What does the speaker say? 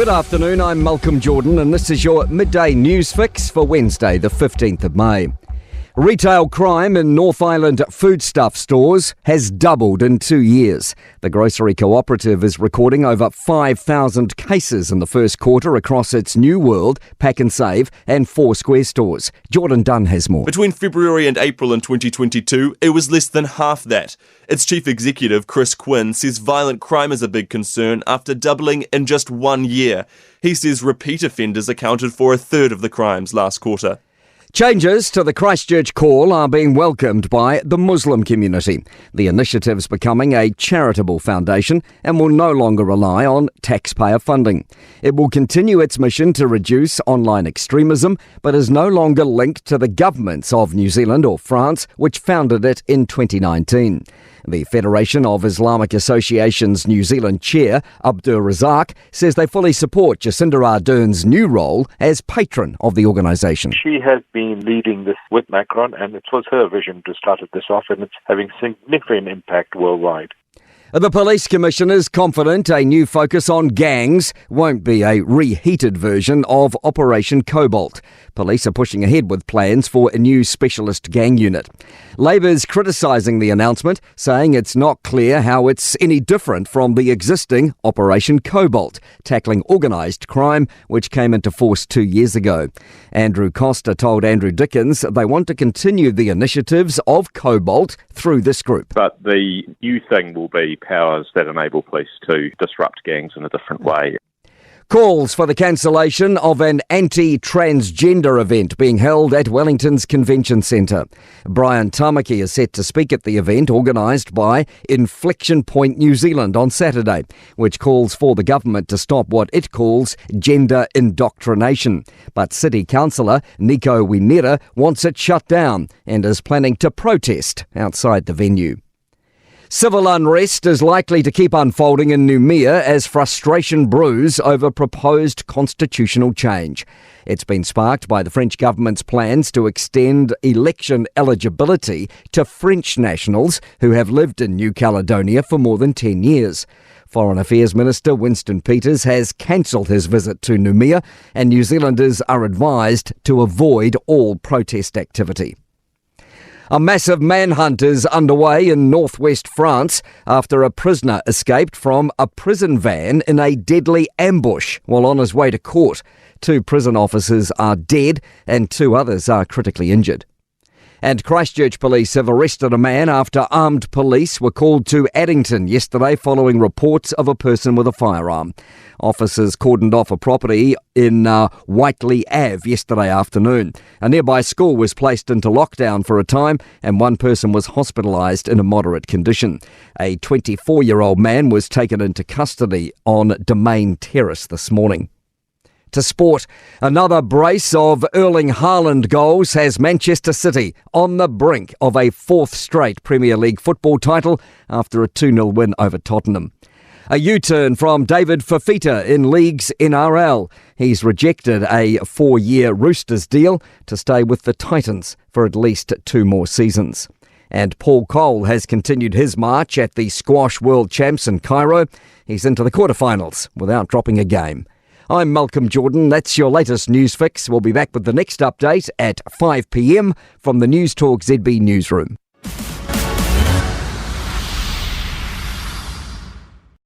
Good afternoon, I'm Malcolm Jordan and this is your midday news fix for Wednesday the 15th of May. Retail crime in North Island foodstuff stores has doubled in 2 years. The grocery cooperative is recording over 5,000 cases in the first quarter across its New World, Pack and Save and Four Square stores. Jordan Dunn has more. Between February and April in 2022, it was less than half that. Its chief executive, Chris Quinn, says violent crime is a big concern after doubling in just 1 year. He says repeat offenders accounted for a third of the crimes last quarter. Changes to the Christchurch call are being welcomed by the Muslim community. The initiative's becoming a charitable foundation and will no longer rely on taxpayer funding. It will continue its mission to reduce online extremism, but is no longer linked to the governments of New Zealand or France, which founded it in 2019. The Federation of Islamic Associations New Zealand chair, Abdur Razak, says they fully support Jacinda Ardern's new role as patron of the organisation. She has been leading this with Macron, and it was her vision to start this off, and it's having significant impact worldwide. The Police Commissioner is confident a new focus on gangs won't be a reheated version of Operation Cobalt. Police are pushing ahead with plans for a new specialist gang unit. Labor's criticising the announcement, saying it's not clear how it's any different from the existing Operation Cobalt, tackling organised crime, which came into force 2 years ago. Andrew Costa told Andrew Dickens they want to continue the initiatives of Cobalt through this group. But the new thing will be powers that enable police to disrupt gangs in a different way. Calls for the cancellation of an anti-transgender event being held at Wellington's Convention Centre. Brian Tamaki is set to speak at the event organised by Inflection Point New Zealand on Saturday, which calls for the government to stop what it calls gender indoctrination. But City Councillor Nico Winera wants it shut down and is planning to protest outside the venue. Civil unrest is likely to keep unfolding in Noumea as frustration brews over proposed constitutional change. It's been sparked by the French government's plans to extend election eligibility to French nationals who have lived in New Caledonia for more than 10 years. Foreign Affairs Minister Winston Peters has cancelled his visit to Noumea, and New Zealanders are advised to avoid all protest activity. A massive manhunt is underway in northwest France after a prisoner escaped from a prison van in a deadly ambush while on his way to court. 2 prison officers are dead and 2 others are critically injured. And Christchurch police have arrested a man after armed police were called to Addington yesterday following reports of a person with a firearm. Officers cordoned off a property in Whiteley Ave yesterday afternoon. A nearby school was placed into lockdown for a time and 1 person was hospitalised in a moderate condition. A 24-year-old man was taken into custody on Domain Terrace this morning. To sport, another brace of Erling Haaland goals has Manchester City on the brink of a 4th straight Premier League football title after a 2-0 win over Tottenham. A U-turn from David Fafita in League's NRL. He's rejected a 4-year Roosters deal to stay with the Titans for at least 2 more seasons. And Paul Cole has continued his march at the Squash World Champs in Cairo. He's into the quarterfinals without dropping a game. I'm Malcolm Jordan. That's your latest news fix. We'll be back with the next update at 5 p.m. from the Newstalk ZB newsroom.